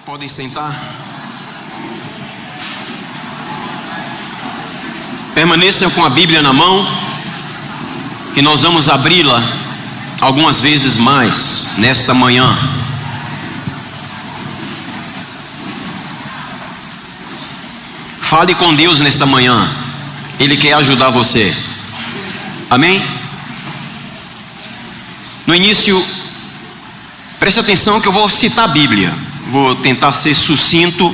Podem sentar. Permaneçam com a Bíblia na mão, que nós vamos abri-la algumas vezes mais nesta manhã. Fale com Deus nesta manhã, Ele quer ajudar você. Amém? No início, preste atenção que eu vou citar a Bíblia. Vou tentar ser sucinto,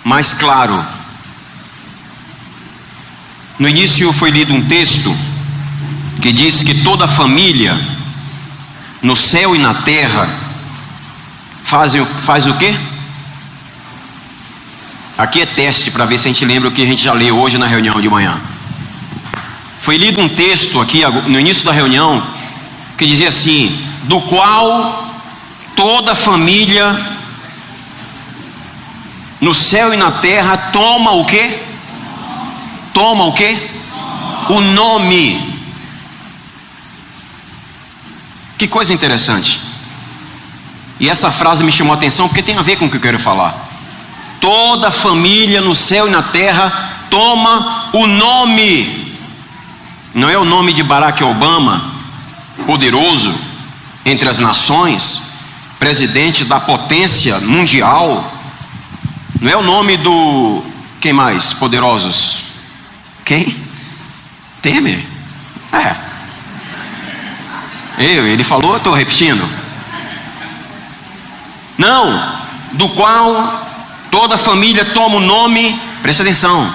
mais claro. No início foi lido um texto que diz que toda família no céu e na terra faz o quê? Aqui é teste para ver se a gente lembra o que a gente já leu hoje na reunião de manhã. Foi lido um texto aqui no início da reunião que dizia assim: do qual toda família no céu e na terra toma o quê? Toma o quê? O nome. Que coisa interessante. E essa frase me chamou a atenção porque tem a ver com o que eu quero falar. Toda família no céu e na terra toma o nome. Não é o nome de Barack Obama, poderoso entre as nações, presidente da potência mundial. Não é o nome do... Quem mais? Poderosos? Quem? Temer? Ele falou, eu estou repetindo. Não, do qual toda família toma o nome, presta atenção,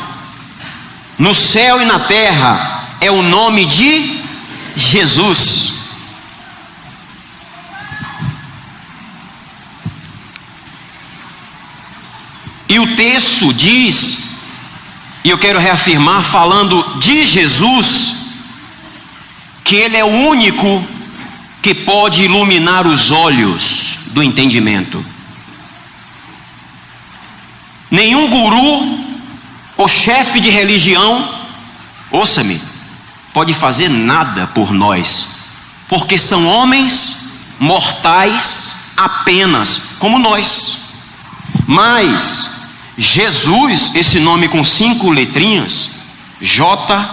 no céu e na terra, é o nome de Jesus. E o texto diz, e eu quero reafirmar, falando de Jesus, que Ele é o único que pode iluminar os olhos do entendimento. Nenhum guru ou chefe de religião, ouça-me, pode fazer nada por nós, porque são homens mortais apenas, como nós. Mas Jesus, esse nome com 5 letrinhas, J-E-S-U-S,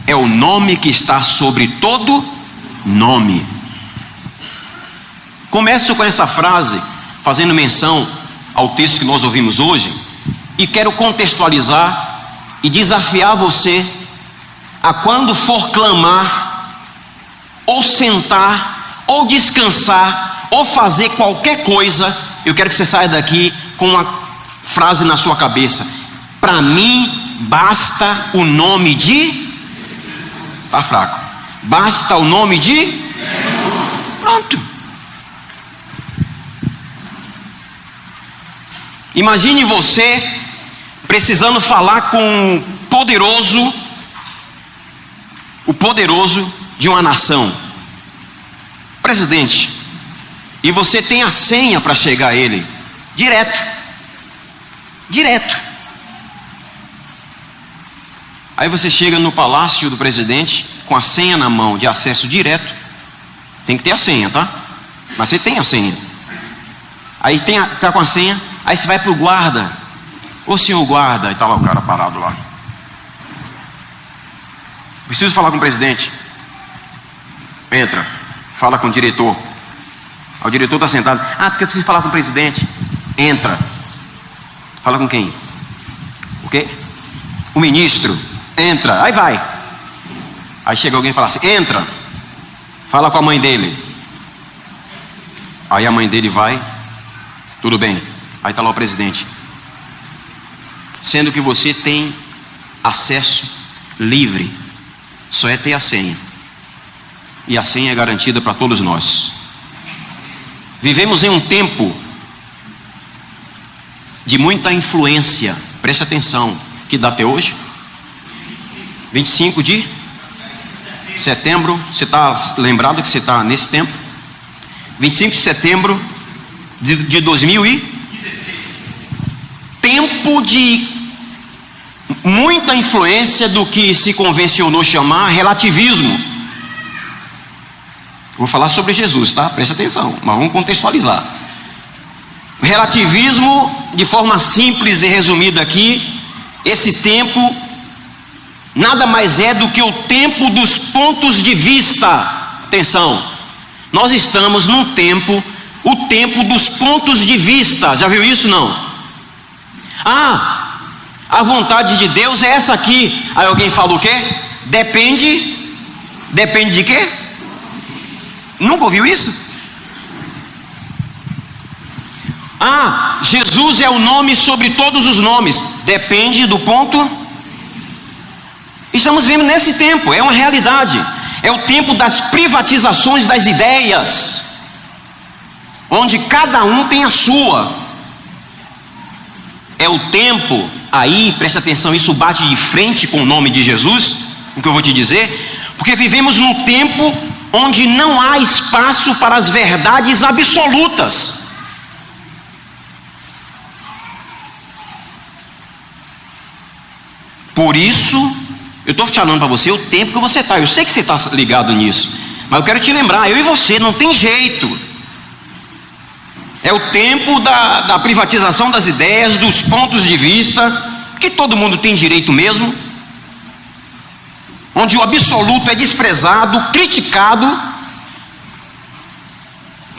é o nome que está sobre todo nome. Começo com essa frase, fazendo menção ao texto que nós ouvimos hoje, e quero contextualizar e desafiar você a, quando for clamar, ou sentar, ou descansar, ou fazer qualquer coisa, eu quero que você saia daqui com uma frase na sua cabeça: para mim basta o nome de... Está fraco. Basta o nome de... Pronto. Imagine você precisando falar com o poderoso de uma nação, presidente, e você tem a senha para chegar a ele, direto. Aí você chega no palácio do presidente com a senha na mão, de acesso direto. Tem que ter a senha, tá? Mas você tem a senha. Aí tá com a senha. Aí você vai pro guarda: ô senhor guarda, e tá lá o cara parado lá. Preciso falar com o presidente. Entra, fala com o diretor. O diretor está sentado. Porque eu preciso falar com o presidente. Entra. Fala com quem? O quê? O ministro. Entra. Aí vai. Aí chega alguém e fala assim: entra. Fala com a mãe dele. Aí a mãe dele vai. Tudo bem. Aí está lá o presidente. Sendo que você tem acesso livre. Só é ter a senha. E a senha é garantida para todos nós. Vivemos em um tempo de muita influência. Preste atenção. Que data é hoje? 25 de setembro. Você está lembrado que você está nesse tempo? 25 de setembro de 2000 tempo de muita influência do que se convencionou chamar relativismo. Vou falar sobre Jesus, tá? Presta atenção, mas vamos contextualizar. O relativismo, de forma simples e resumida aqui, esse tempo nada mais é do que o tempo dos pontos de vista. Atenção, nós estamos num tempo, o tempo dos pontos de vista. Já viu isso, não? A vontade de Deus é essa aqui. Aí alguém fala o quê? Depende de quê? Nunca ouviu isso? Jesus é o nome sobre todos os nomes. Depende do ponto. Estamos vivendo nesse tempo, é uma realidade. É o tempo das privatizações das ideias, onde cada um tem a sua. É o tempo, aí, presta atenção, isso bate de frente com o nome de Jesus, o que eu vou te dizer, porque vivemos num tempo onde não há espaço para as verdades absolutas. Por isso, eu estou falando para você o tempo que você está. Eu sei que você está ligado nisso, mas eu quero te lembrar, eu e você, não tem jeito. É o tempo da privatização das ideias, dos pontos de vista, que todo mundo tem direito mesmo, onde o absoluto é desprezado, criticado.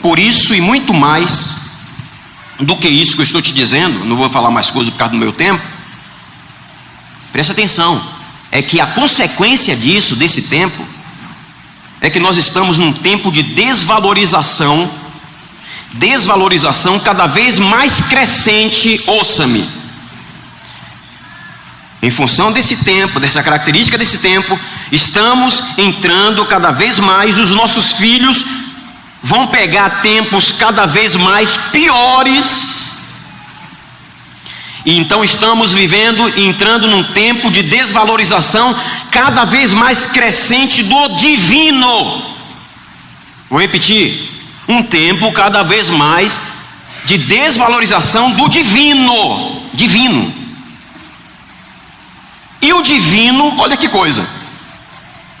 Por isso e muito mais do que isso que eu estou te dizendo, não vou falar mais coisas por causa do meu tempo. Presta atenção, é que a consequência disso, desse tempo, é que nós estamos num tempo de desvalorização cada vez mais crescente. Ouça-me, em função desse tempo, dessa característica desse tempo, estamos entrando cada vez mais, os nossos filhos vão pegar tempos cada vez mais piores. E então estamos entrando num tempo de desvalorização cada vez mais crescente do divino. Vou repetir, um tempo cada vez mais de desvalorização do divino. E o divino, olha que coisa,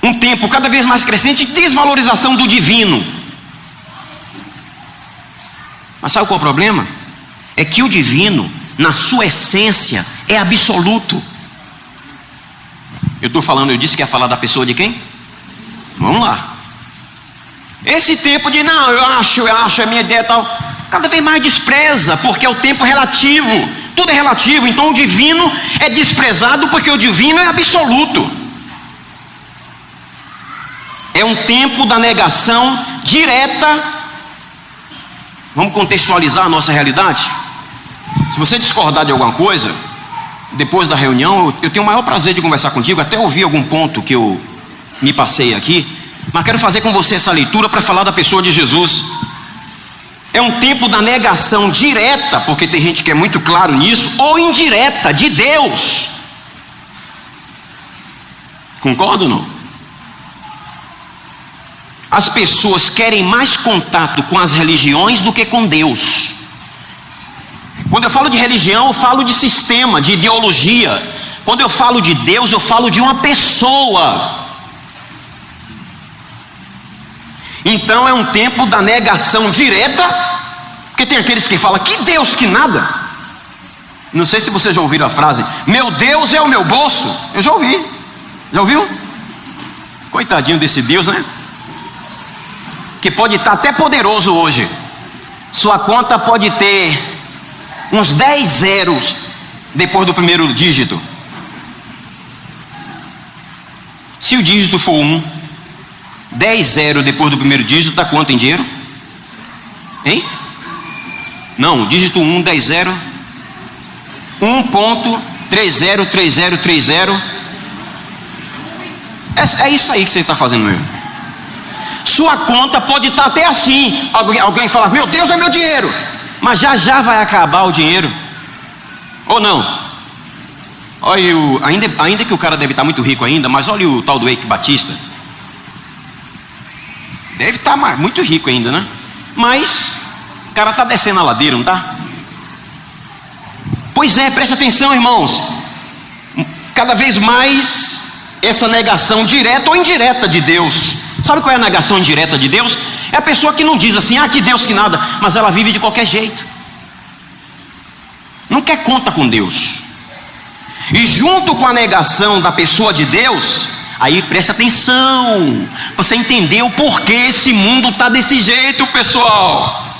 um tempo cada vez mais crescente de desvalorização do divino. Mas sabe qual é o problema? É que o divino, na sua essência, é absoluto. Eu disse que ia falar da pessoa de quem? Vamos lá. Esse tempo de não, eu acho, é minha ideia tal, cada vez mais despreza, porque é o tempo relativo, tudo é relativo. Então o divino é desprezado porque o divino é absoluto. É um tempo da negação direta. Vamos contextualizar a nossa realidade? Se você discordar de alguma coisa, depois da reunião, eu tenho o maior prazer de conversar contigo, até ouvir algum ponto que eu me passei aqui, mas quero fazer com você essa leitura para falar da pessoa de Jesus. É um tempo da negação direta, porque tem gente que é muito claro nisso, ou indireta, de Deus. Concorda ou não? As pessoas querem mais contato com as religiões do que com Deus. Quando eu falo de religião, eu falo de sistema, de ideologia. Quando eu falo de Deus, eu falo de uma pessoa. Então é um tempo da negação direta, porque tem aqueles que falam, que Deus, que nada. Não sei se vocês já ouviram a frase, meu Deus é o meu bolso. Eu já ouvi. Já ouviu? Coitadinho desse Deus, né? Que pode estar até poderoso hoje. Sua conta pode ter uns 10 zeros depois do primeiro dígito. Se o dígito for 1, 10 zeros depois do primeiro dígito dá quanto em dinheiro? Hein? Não, dígito 1, 10 zero, 1.303030. É isso aí que você está fazendo mesmo. Sua conta pode estar até assim. Alguém fala, meu Deus, é meu dinheiro. Mas já vai acabar o dinheiro. Ou não? Olha, ainda que o cara deve estar muito rico ainda, mas olha o tal do Eike Batista. Deve estar muito rico ainda, né? Mas o cara está descendo a ladeira, não está? Pois é, presta atenção, irmãos. Cada vez mais essa negação direta ou indireta de Deus. Sabe qual é a negação indireta de Deus? É a pessoa que não diz assim, que Deus que nada, mas ela vive de qualquer jeito. Não quer conta com Deus. E junto com a negação da pessoa de Deus, aí presta atenção, você entendeu o porquê esse mundo está desse jeito, pessoal.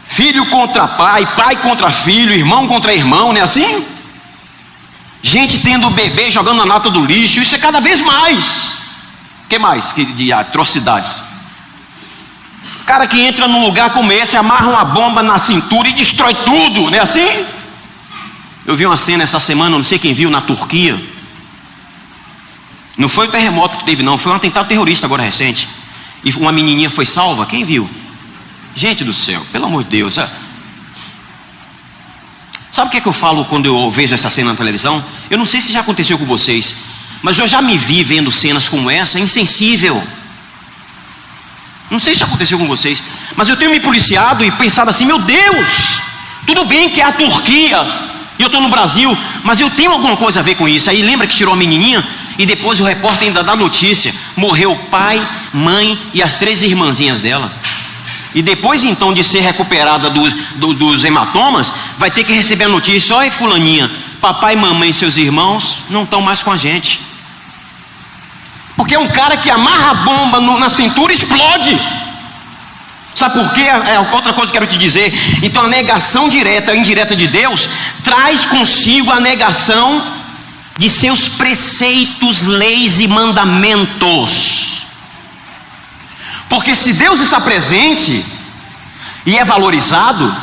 Filho contra pai, pai contra filho, irmão contra irmão, não é assim? Gente tendo bebê jogando na nata do lixo, isso é cada vez mais. O que mais de atrocidades? Cara que entra num lugar como esse, amarra uma bomba na cintura e destrói tudo, não é assim? Eu vi uma cena essa semana, não sei quem viu, na Turquia. Não foi o terremoto que teve não, foi um atentado terrorista agora recente. E uma menininha foi salva, quem viu? Gente do céu, pelo amor de Deus. Sabe o que eu falo quando eu vejo essa cena na televisão? Eu não sei se já aconteceu com vocês, mas eu já me vi vendo cenas como essa, insensível. Não sei se já aconteceu com vocês, mas eu tenho me policiado e pensado assim, meu Deus, tudo bem que é a Turquia, e eu estou no Brasil, mas eu tenho alguma coisa a ver com isso. Aí lembra que tirou a menininha, e depois o repórter ainda dá notícia, morreu o pai, mãe e as 3 irmãzinhas dela. E depois então de ser recuperada dos hematomas, vai ter que receber a notícia, olha fulaninha, papai, mamãe e seus irmãos não estão mais com a gente. Porque é um cara que amarra a bomba na cintura e explode. Sabe por quê? É outra coisa que eu quero te dizer. Então a negação direta e indireta de Deus traz consigo a negação de seus preceitos, leis e mandamentos. Porque se Deus está presente e é valorizado,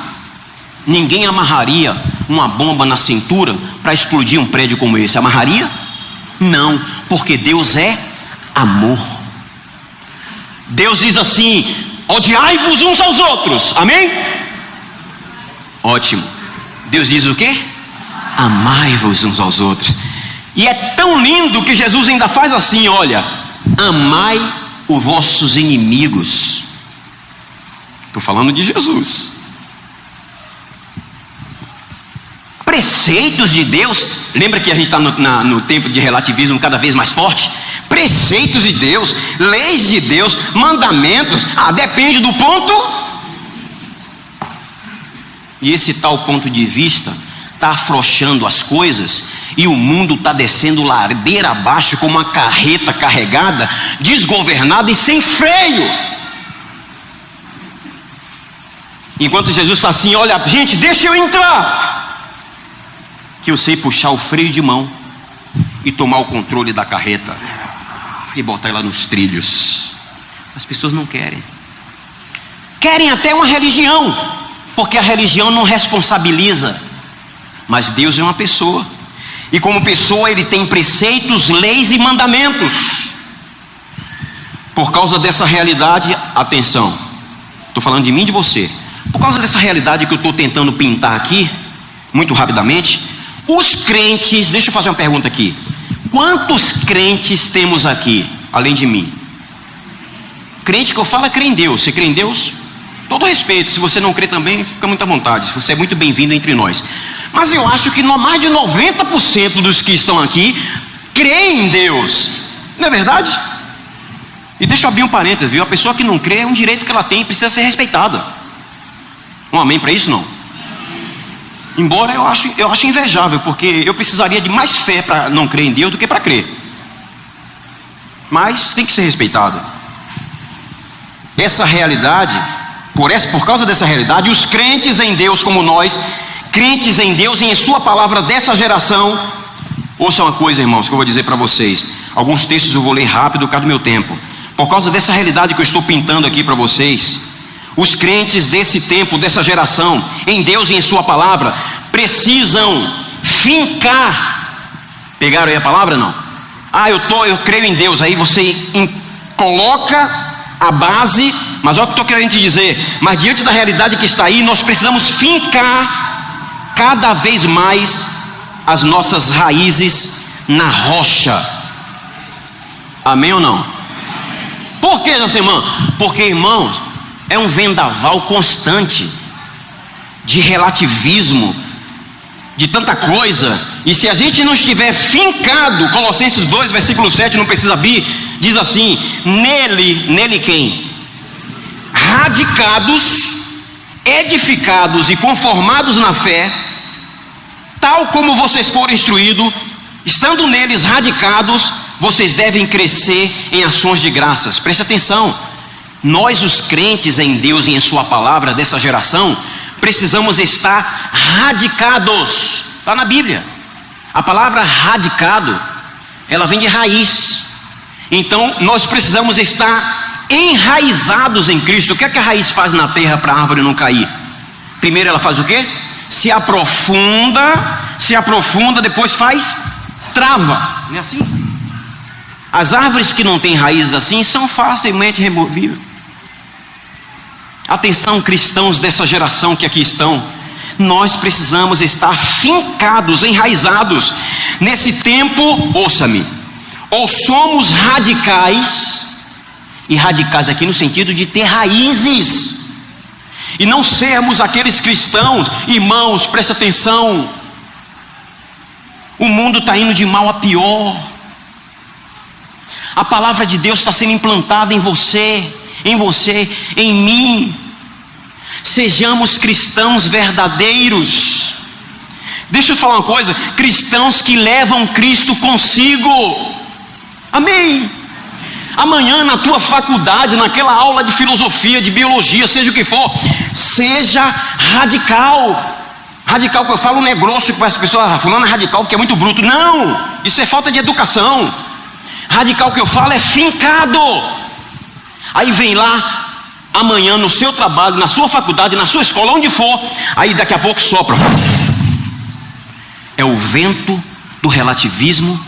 ninguém amarraria uma bomba na cintura para explodir um prédio como esse. Amarraria? Não, porque Deus é amor. Deus diz assim, odiai-vos uns aos outros, amém? Ótimo. Deus diz o quê? Amai-vos uns aos outros. E é tão lindo que Jesus ainda faz assim, olha, amai os vossos inimigos. Estou falando de Jesus. Preceitos de Deus. Lembra que a gente está no tempo de relativismo cada vez mais forte? Preceitos de Deus, leis de Deus, mandamentos. Depende do ponto. E esse tal ponto de vista está afrouxando as coisas, e o mundo está descendo ladeira abaixo como uma carreta carregada, desgovernada e sem freio. Enquanto Jesus fala assim, olha gente, deixa eu entrar, que eu sei puxar o freio de mão e tomar o controle da carreta e botar ela nos trilhos. As pessoas não querem. Querem até uma religião, porque a religião não responsabiliza. Mas Deus é uma pessoa, e como pessoa ele tem preceitos, leis e mandamentos. Por causa dessa realidade, atenção, estou falando de mim e de você. Por causa dessa realidade que eu estou tentando pintar aqui, muito rapidamente, os crentes, deixa eu fazer uma pergunta aqui. Quantos crentes temos aqui, além de mim? Crente que eu falo é crê em Deus. Você crê em Deus? Todo respeito, se você não crê também, fica muito à vontade, você é muito bem-vindo entre nós. Mas eu acho que mais de 90% dos que estão aqui creem em Deus, não é verdade? E deixa eu abrir um parênteses, viu? A pessoa que não crê é um direito que ela tem e precisa ser respeitada. Um amém para isso? Não? Embora eu acho invejável, porque eu precisaria de mais fé para não crer em Deus do que para crer. Mas tem que ser respeitado. Essa realidade, por causa dessa realidade, os crentes em Deus como nós, crentes em Deus e em sua palavra dessa geração, ouça uma coisa, irmãos, que eu vou dizer para vocês. Alguns textos eu vou ler rápido por causa do meu tempo. Por causa dessa realidade que eu estou pintando aqui para vocês, os crentes desse tempo, dessa geração, em Deus e em sua palavra, precisam fincar. Pegaram aí a palavra? Não? Eu creio em Deus. Aí você coloca a base, mas olha o que eu estou querendo te dizer. Mas diante da realidade que está aí, nós precisamos fincar cada vez mais as nossas raízes na rocha. Amém ou não? Por que, Jacimã? Porque, irmãos, é um vendaval constante de relativismo, de tanta coisa, E se a gente não estiver fincado, Colossenses 2, versículo 7, não precisa abrir, diz assim: nele quem? Radicados, edificados e conformados na fé, tal como vocês foram instruídos, estando neles radicados, vocês devem crescer em ações de graças. Preste atenção, nós os crentes em Deus e em sua palavra dessa geração, precisamos estar radicados. Está na Bíblia. A palavra radicado, ela vem de raiz. Então nós precisamos estar enraizados em Cristo. O que é que a raiz faz na terra para a árvore não cair? Primeiro ela faz o quê? Se aprofunda, depois faz trava. Não é assim? As árvores que não têm raízes assim são facilmente removíveis. Atenção, cristãos dessa geração que aqui estão, nós precisamos estar fincados, enraizados. Nesse tempo, ouça-me, ou somos radicais, e radicais aqui no sentido de ter raízes, e não sermos aqueles cristãos, irmãos, presta atenção, o mundo está indo de mal a pior, a palavra de Deus está sendo implantada em você, em mim. Sejamos cristãos verdadeiros. Deixa eu falar uma coisa: cristãos que levam Cristo consigo. Amém. Amanhã na tua faculdade, naquela aula de filosofia, de biologia, seja o que for, seja radical. Radical que eu falo não é grosso para as pessoas, fulano é radical porque é muito bruto. Não, isso é falta de educação. Radical que eu falo é fincado. Aí vem lá amanhã no seu trabalho, na sua faculdade, na sua escola, onde for, aí daqui a pouco sopra. É o vento do relativismo,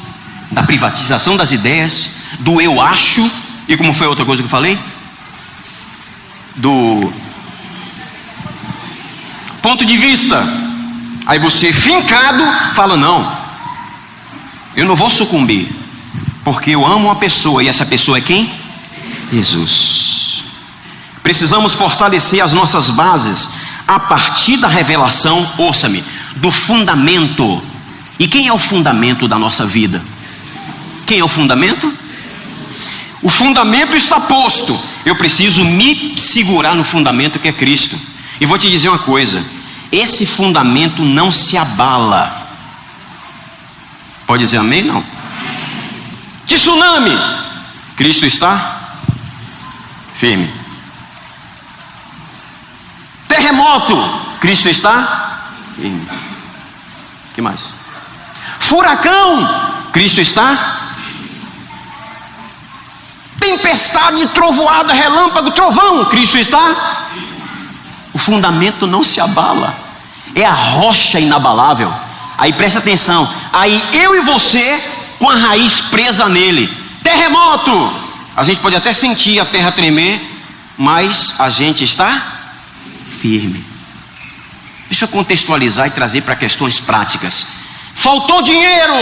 da privatização das ideias, do eu acho, e como foi a outra coisa que eu falei? Do ponto de vista. Aí você fincado fala: não, eu não vou sucumbir, porque eu amo uma pessoa, e essa pessoa é quem? Jesus. Precisamos fortalecer as nossas bases a partir da revelação, ouça-me, do fundamento. E quem é o fundamento da nossa vida? Quem é o fundamento? O fundamento está posto. Eu preciso me segurar no fundamento que é Cristo. E vou te dizer uma coisa: esse fundamento não se abala. Pode dizer amém? Não. Tsunami, Cristo está firme. Terremoto, Cristo está firme. Que mais? Furacão, Cristo está. Tempestade, trovoada, relâmpago, trovão, Cristo está. O fundamento não se abala, é a rocha inabalável. Aí presta atenção, aí eu e você com a raiz presa nele. Terremoto, a gente pode até sentir a terra tremer, mas a gente está firme. Deixa eu contextualizar e trazer para questões práticas. Faltou dinheiro,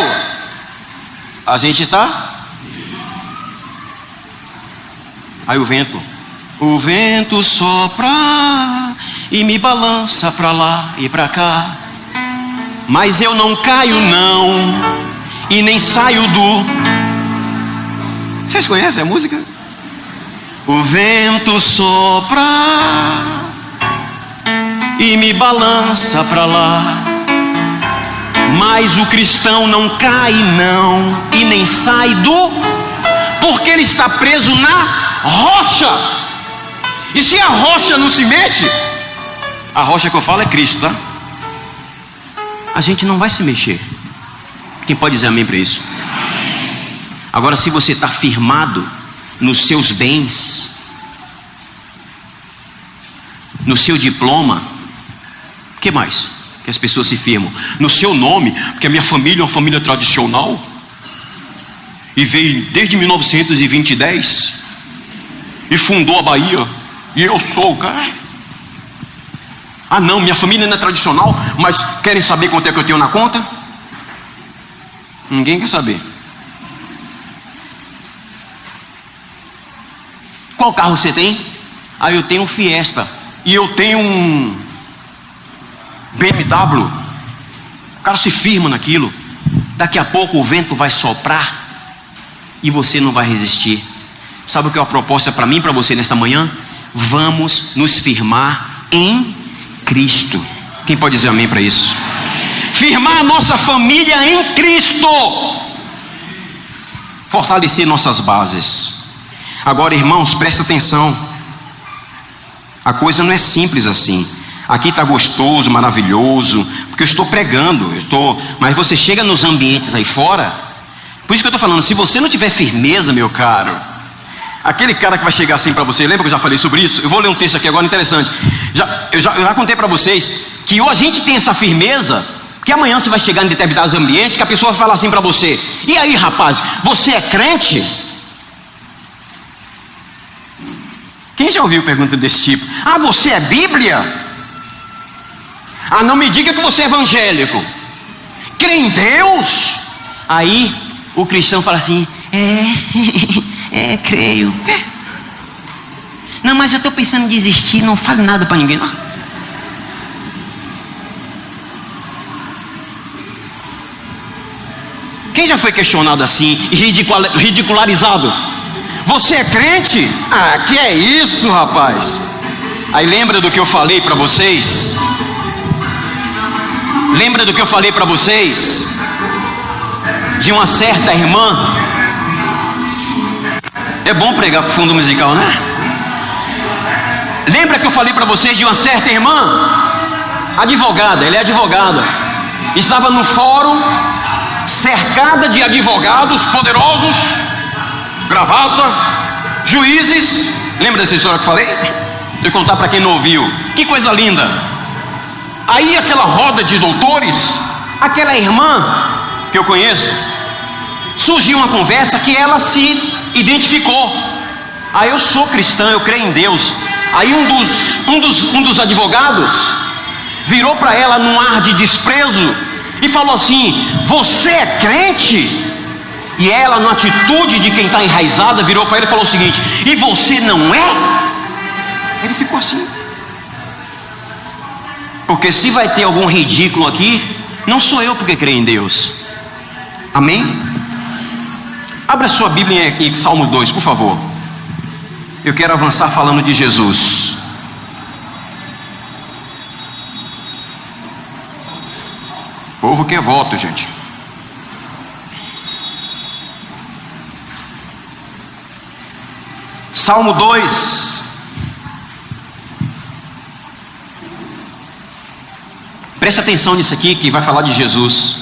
a gente está. Aí o vento sopra e me balança para lá e para cá, mas eu não caio não, e nem saio do... Vocês conhecem a música? O vento sopra e me balança para lá, mas o cristão não cai não, e nem sai do... Porque ele está preso na rocha. E se a rocha não se mexe, a rocha que eu falo é Cristo, tá? A gente não vai se mexer. Quem pode dizer amém para isso? Agora, se você está firmado nos seus bens, no seu diploma, o que mais que as pessoas se firmam? No seu nome, porque a minha família é uma família tradicional e veio desde 1910 e fundou a Bahia, e eu sou o cara. Ah não, minha família não é tradicional, mas querem saber quanto é que eu tenho na conta? Ninguém quer saber. Qual carro você tem? Ah, eu tenho um Fiesta, e eu tenho um BMW. O cara se firma naquilo. Daqui a pouco o vento vai soprar e você não vai resistir. Sabe o que é a proposta para mim e para você nesta manhã? Vamos nos firmar em Cristo. Quem pode dizer amém para isso? Firmar a nossa família em Cristo, fortalecer nossas bases. Agora, irmãos, presta atenção. A coisa não é simples assim. Aqui está gostoso, maravilhoso, porque eu estou pregando, mas você chega nos ambientes aí fora. Por isso que eu estou falando, se você não tiver firmeza, meu caro, aquele cara que vai chegar assim para você, lembra que eu já falei sobre isso? Eu vou ler um texto aqui agora interessante. Eu já contei para vocês que ou a gente tem essa firmeza, que amanhã você vai chegar em determinados ambientes, que a pessoa vai falar assim para você: e aí, rapaz, você é crente? Quem já ouviu pergunta desse tipo? Ah, você é Bíblia? Ah, não me diga que você é evangélico. Crê em Deus? Aí o cristão fala assim: creio. Não, mas eu estou pensando em desistir, não fale nada para ninguém. Quem já foi questionado assim e ridicularizado? Você é crente? Ah, que é isso, rapaz? Aí lembra do que eu falei para vocês? Lembra do que eu falei para vocês? De uma certa irmã. É bom pregar pro fundo musical, né? Lembra que eu falei para vocês de uma certa irmã? Advogada, ela é advogada. Estava no fórum, cercada de advogados poderosos, gravata, juízes. Lembra dessa história que eu falei? Vou contar para quem não ouviu. Que coisa linda. Aí aquela roda de doutores, aquela irmã que eu conheço, surgiu uma conversa que ela se identificou. Ah, eu sou cristã, eu creio em Deus. Aí um dos advogados virou para ela num ar de desprezo e falou assim: você é crente? E ela, na atitude de quem está enraizada, virou para ele e falou o seguinte: e você não é? Ele ficou assim. Porque se vai ter algum ridículo aqui, não sou eu porque creio em Deus. Amém? Abra sua Bíblia em Salmo 2, por favor. Eu quero avançar falando de Jesus. O povo quer voto, gente. Salmo 2. Preste atenção nisso aqui que vai falar de Jesus.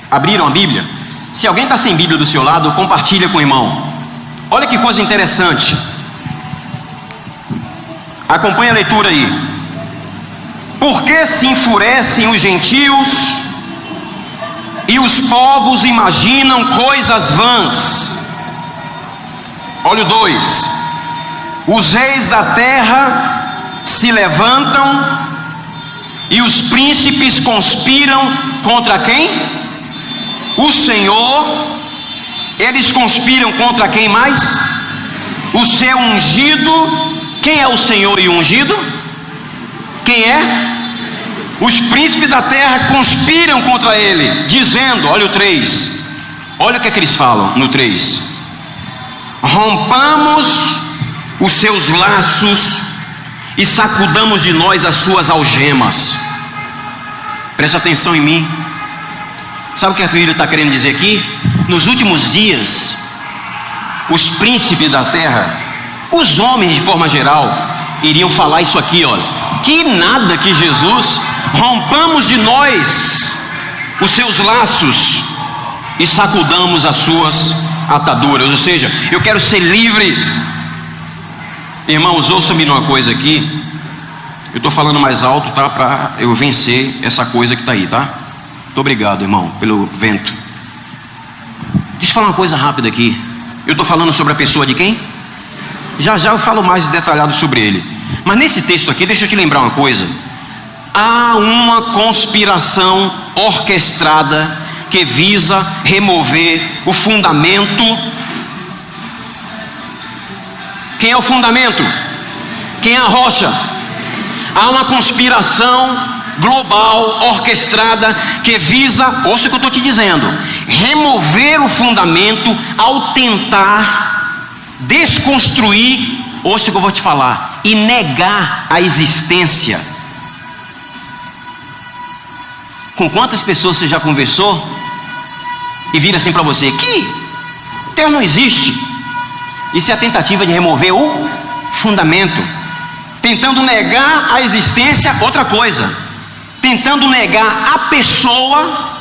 Abriram a Bíblia? Se alguém está sem Bíblia do seu lado, compartilha com o irmão. Olha que coisa interessante. Acompanhe a leitura aí. Por que se enfurecem os gentios e os povos imaginam coisas vãs? Olha o 2. Os reis da terra se levantam e os príncipes conspiram contra quem? O Senhor. Eles conspiram contra quem mais? O seu ungido. Quem é o Senhor e o ungido? Quem é? Os príncipes da terra conspiram contra ele, dizendo, olha o 3, olha o que é que eles falam no 3: rompamos os seus laços e sacudamos de nós as suas algemas. Preste atenção em mim. Sabe o que a Bíblia está querendo dizer aqui? Nos últimos dias, os príncipes da terra, os homens de forma geral, iriam falar isso aqui, olha: que nada que Jesus, rompamos de nós os seus laços e sacudamos as suas ataduras. Ou seja, eu quero ser livre. Irmãos, ouça-me numa coisa aqui. Eu estou falando mais alto, tá? Para eu vencer essa coisa que está aí, tá? Muito obrigado, irmão, pelo vento. Deixa eu falar uma coisa rápida aqui. Eu estou falando sobre a pessoa de quem? Já já eu falo mais detalhado sobre ele. Mas nesse texto aqui, deixa eu te lembrar uma coisa. Há uma conspiração orquestrada que visa remover o fundamento. Quem é o fundamento? Quem é a rocha? Há uma conspiração global, orquestrada, que visa, ouça o que eu estou te dizendo, remover o fundamento ao tentar desconstruir, ouça o que eu vou te falar, e negar a existência. Com quantas pessoas você já conversou e vira assim para você, que Deus não existe? Isso é a tentativa de remover o fundamento, tentando negar a existência, outra coisa, tentando negar a pessoa.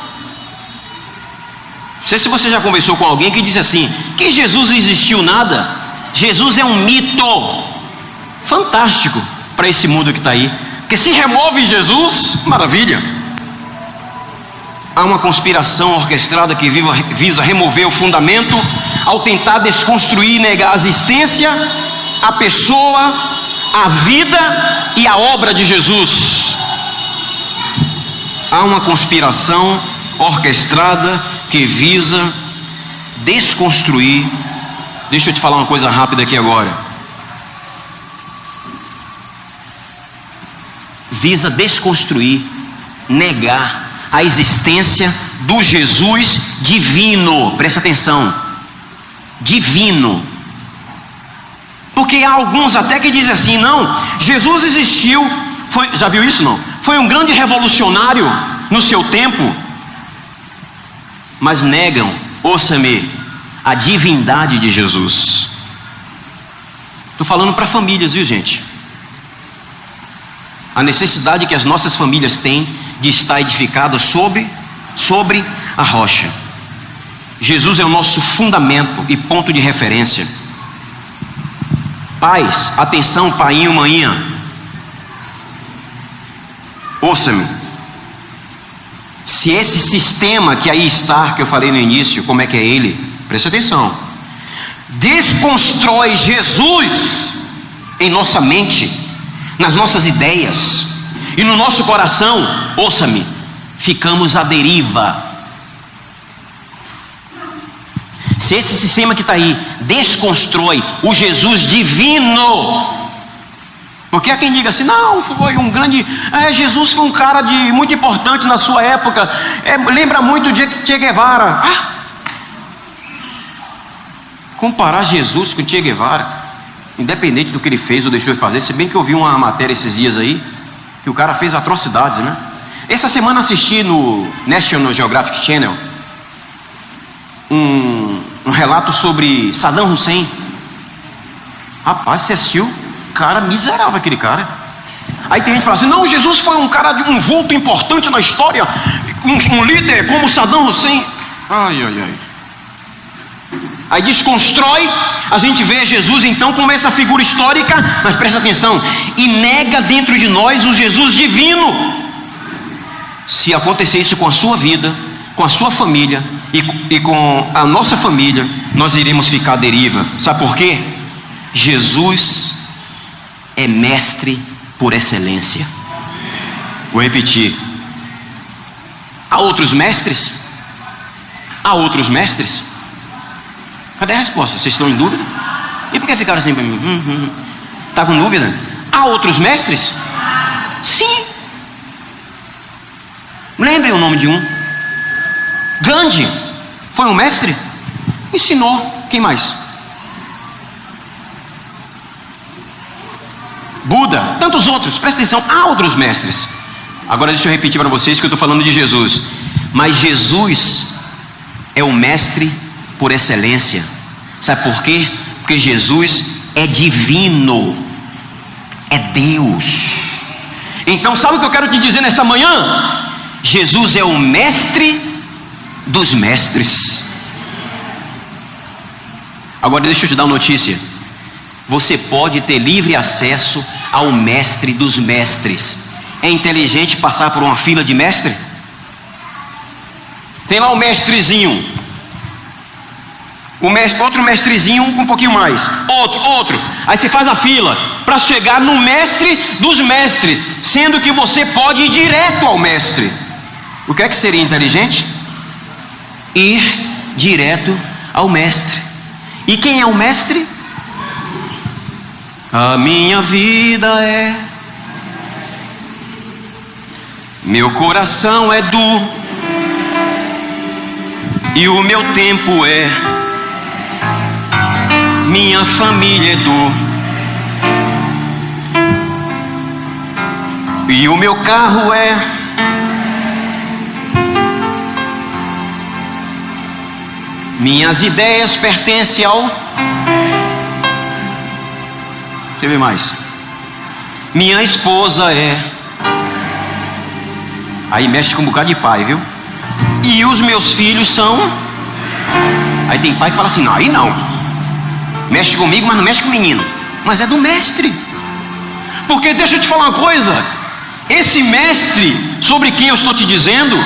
Não sei se você já conversou com alguém que disse assim, que Jesus não existiu nada, Jesus é um mito. Fantástico para esse mundo que está aí, porque se remove Jesus, maravilha. Há uma conspiração orquestrada que visa remover o fundamento ao tentar desconstruir e negar a existência, a pessoa, a vida e a obra de Jesus. Há uma conspiração orquestrada que visa desconstruir. Deixa eu te falar uma coisa rápida aqui agora. Visa desconstruir, negar a existência do Jesus divino. Presta atenção, divino. Porque há alguns até que dizem assim, não, Jesus existiu, já viu isso não? Foi um grande revolucionário no seu tempo, mas negam, ouça-me, a divindade de Jesus. Estou falando para famílias, viu gente? A necessidade que as nossas famílias têm de estar edificadas sobre a rocha. Jesus é o nosso fundamento e ponto de referência. Pais, atenção, painho, maninha, ouça-me. Se esse sistema que aí está, que eu falei no início, como é que é ele? Preste atenção. Desconstrói Jesus em nossa mente, nas nossas ideias e no nosso coração, ouça-me, ficamos à deriva. Se esse sistema que está aí desconstrói o Jesus divino, porque há quem diga assim, não, foi um grande, Jesus foi um cara muito importante na sua época, lembra muito de Che Guevara. Comparar Jesus com Che Guevara, independente do que ele fez ou deixou de fazer, se bem que eu vi uma matéria esses dias aí, que o cara fez atrocidades, né? Essa semana assisti no National Geographic Channel um relato sobre Saddam Hussein. Rapaz, você assistiu? Cara miserável aquele cara. Aí tem gente que fala assim, não, Jesus foi um cara de um vulto importante na história, um líder como Saddam Hussein. Ai. Aí desconstrói, a gente vê Jesus então como essa figura histórica, mas presta atenção, e nega dentro de nós o Jesus divino. Se acontecer isso com a sua vida, com a sua família e com a nossa família, nós iremos ficar à deriva. Sabe por quê? Jesus é mestre por excelência. Vou repetir. Há outros mestres? Há outros mestres? Cadê a resposta? Vocês estão em dúvida? E por que ficaram assim para mim? Está com dúvida? Há outros mestres? Sim. Lembrem o nome de um. Gandhi foi um mestre? Ensinou. Quem mais? Buda, tantos outros. Presta atenção, há outros mestres. Agora deixa eu repetir para vocês que eu estou falando de Jesus. Mas Jesus é o mestre por excelência. Sabe por quê? Porque Jesus é divino, é Deus. Então sabe o que eu quero te dizer nesta manhã? Jesus é o mestre dos mestres. Agora deixa eu te dar uma notícia. Você pode ter livre acesso ao mestre dos mestres. É inteligente passar por uma fila de mestre? Tem lá um mestrezinho, outro mestrezinho um pouquinho mais, outro, aí você faz a fila para chegar no mestre dos mestres, sendo que você pode ir direto ao mestre. O que é que seria inteligente? Ir direto ao mestre. E quem é o mestre? A minha vida é Meu coração é duro e o meu tempo é, minha família é dor e o meu carro é, minhas ideias pertencem ao, deixa eu ver mais, minha esposa é, aí mexe com um bocado de pai, viu? E os meus filhos são, aí tem pai que fala assim, não, aí não, mexe comigo, mas não mexe com o menino, mas é do mestre, porque deixa eu te falar uma coisa, esse mestre sobre quem eu estou te dizendo,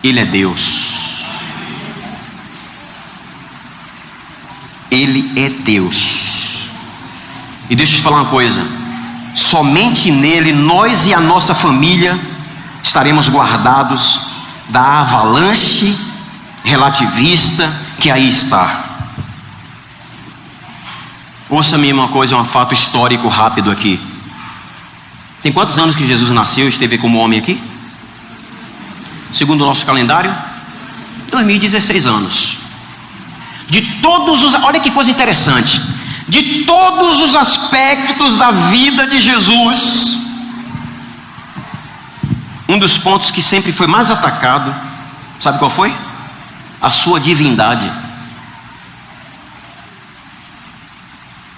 ele é Deus. Ele é Deus. E deixa eu te falar uma coisa, somente nele nós e a nossa família estaremos guardados da avalanche relativista que aí está. Ouça-me uma coisa, um fato histórico rápido aqui. Tem quantos anos que Jesus nasceu e esteve como homem aqui? Segundo o nosso calendário, 2016 anos. De todos os, olha que coisa interessante, de todos os aspectos da vida de Jesus, um dos pontos que sempre foi mais atacado, sabe qual foi? A sua divindade.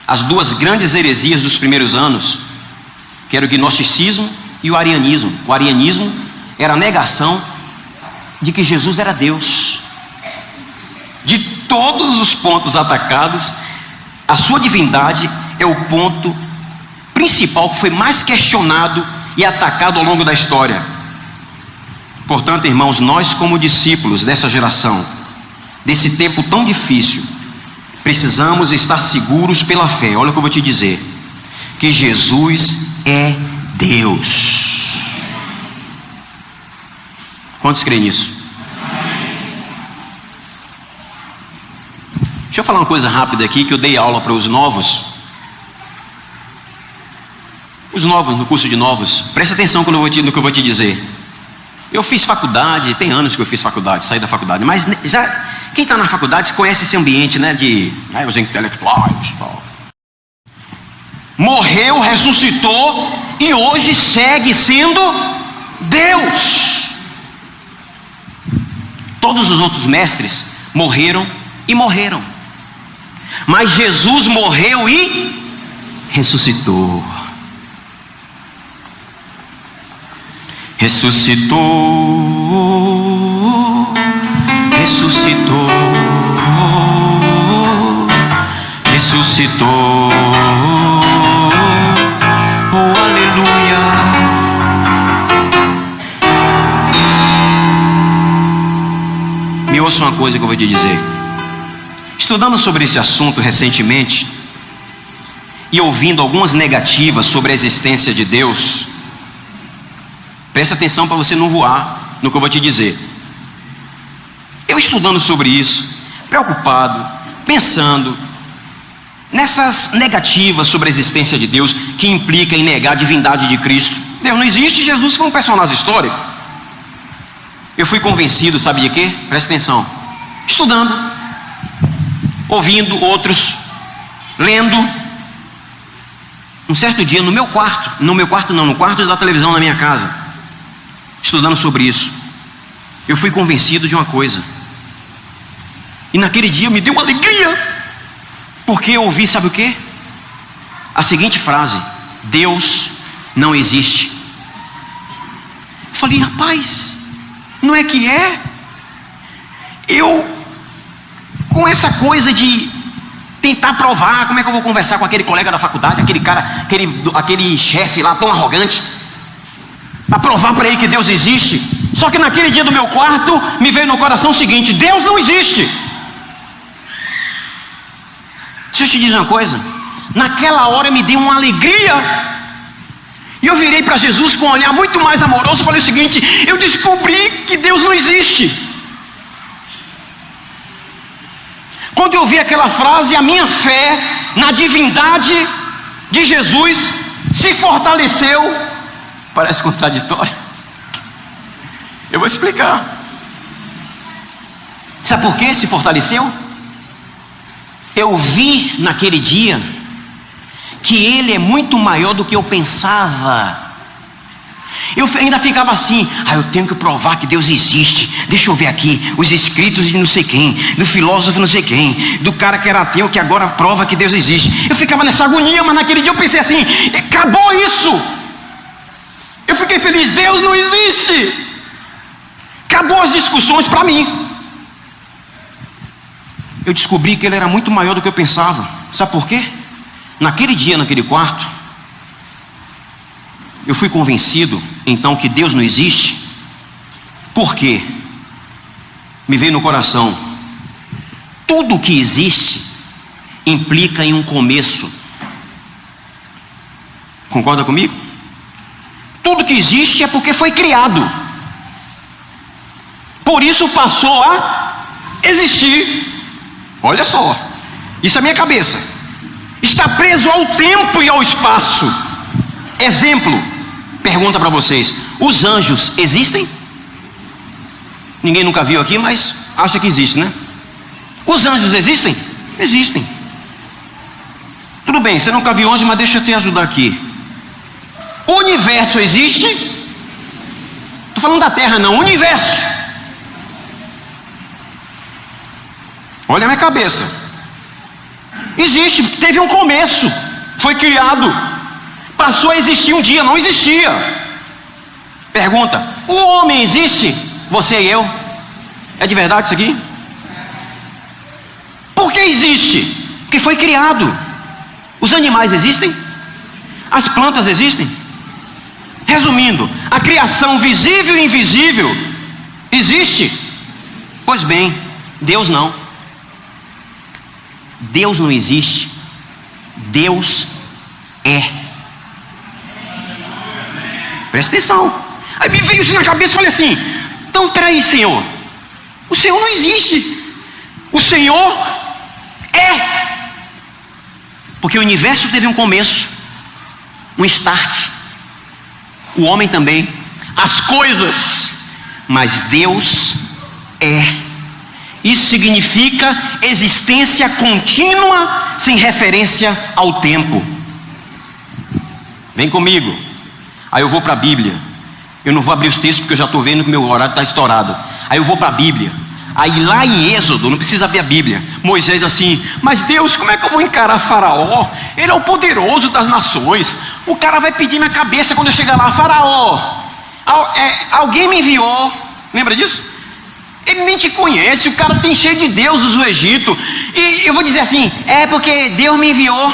As duas grandes heresias dos primeiros anos, que era o gnosticismo e o arianismo. O arianismo era a negação de que Jesus era Deus. De todos os pontos atacados, a sua divindade é o ponto principal que foi mais questionado e atacado ao longo da história. Portanto, irmãos, nós como discípulos dessa geração, desse tempo tão difícil, precisamos estar seguros pela fé. Olha o que eu vou te dizer, que Jesus é Deus. Quantos creem nisso? Deixa eu falar uma coisa rápida aqui, que eu dei aula para os novos. Os novos, no curso de novos, presta atenção no que eu vou te dizer. Eu fiz faculdade, tem anos que eu fiz faculdade, saí da faculdade, mas já quem está na faculdade conhece esse ambiente, né, de os intelectuais, tal. Morreu, ressuscitou e hoje segue sendo Deus. Todos os outros mestres morreram e morreram, mas Jesus morreu e ressuscitou. Ressuscitou, ressuscitou, ressuscitou. Oh, aleluia. Me ouça uma coisa que eu vou te dizer. Estudando sobre esse assunto recentemente e ouvindo algumas negativas sobre a existência de Deus, presta atenção para você não voar no que eu vou te dizer. Eu estudando sobre isso, preocupado, pensando nessas negativas sobre a existência de Deus, que implica em negar a divindade de Cristo. Deus não existe, Jesus foi um personagem histórico. Eu fui convencido, sabe de quê? Presta atenção. Estudando, ouvindo outros, lendo. Um certo dia no quarto da televisão na minha casa, estudando sobre isso, eu fui convencido de uma coisa. E naquele dia me deu uma alegria, porque eu ouvi, sabe o que? A seguinte frase: Deus não existe. Eu falei, rapaz, não é que é? Eu, com essa coisa de tentar provar, como é que eu vou conversar com aquele colega da faculdade, aquele cara, aquele chefe lá tão arrogante, para provar para ele que Deus existe. Só que naquele dia do meu quarto me veio no coração o seguinte: Deus não existe. Deixa eu te dizer uma coisa, naquela hora me deu uma alegria, e eu virei para Jesus com um olhar muito mais amoroso e falei o seguinte: eu descobri que Deus não existe. Quando eu vi aquela frase, a minha fé na divindade de Jesus se fortaleceu. Parece contraditório. Eu vou explicar. Sabe por que se fortaleceu? Eu vi naquele dia que Ele é muito maior do que eu pensava. Eu ainda ficava assim: eu tenho que provar que Deus existe. Deixa eu ver aqui os escritos de não sei quem, do filósofo não sei quem, do cara que era ateu que agora prova que Deus existe. Eu ficava nessa agonia, mas naquele dia eu pensei assim: acabou isso. Eu fiquei feliz, Deus não existe. Acabou as discussões para mim. Eu descobri que Ele era muito maior do que eu pensava. Sabe por quê? Naquele dia, naquele quarto, eu fui convencido então que Deus não existe. Por quê? Me veio no coração: tudo que existe implica em um começo. Concorda comigo? Tudo que existe é porque foi criado, por isso passou a existir. Olha só, isso é minha cabeça. Está preso ao tempo e ao espaço. Exemplo, pergunta para vocês: os anjos existem? Ninguém nunca viu aqui, mas acha que existe, né? Os anjos existem? Existem. Tudo bem, você nunca viu anjo, mas deixa eu te ajudar aqui. O universo existe? Estou falando da Terra não, o universo. Olha a minha cabeça. Existe, teve um começo, foi criado, passou a existir um dia, não existia. Pergunta: o homem existe? Você e eu? É de verdade isso aqui? Por que existe? Porque foi criado. Os animais existem? As plantas existem? Resumindo, a criação visível e invisível existe? Pois bem, Deus não. Deus não existe. Deus é. Presta atenção. Aí me veio isso na cabeça e falei assim: então peraí, Senhor, o Senhor não existe, o Senhor é. Porque o universo teve um começo, um start. O homem também, as coisas, mas Deus é. Isso significa existência contínua, sem referência ao tempo. Vem comigo. Aí eu vou para a Bíblia. Eu não vou abrir os textos porque eu já estou vendo que meu horário está estourado. Aí eu vou para a Bíblia. Aí lá em Êxodo, não precisa abrir a Bíblia, Moisés assim: mas Deus, como é que eu vou encarar Faraó? Ele é o poderoso das nações. O cara vai pedir minha cabeça quando eu chegar lá. Faraó, alguém me enviou. Lembra disso? Ele nem te conhece, o cara tem cheio de deuses o Egito. E eu vou dizer assim: é porque Deus me enviou.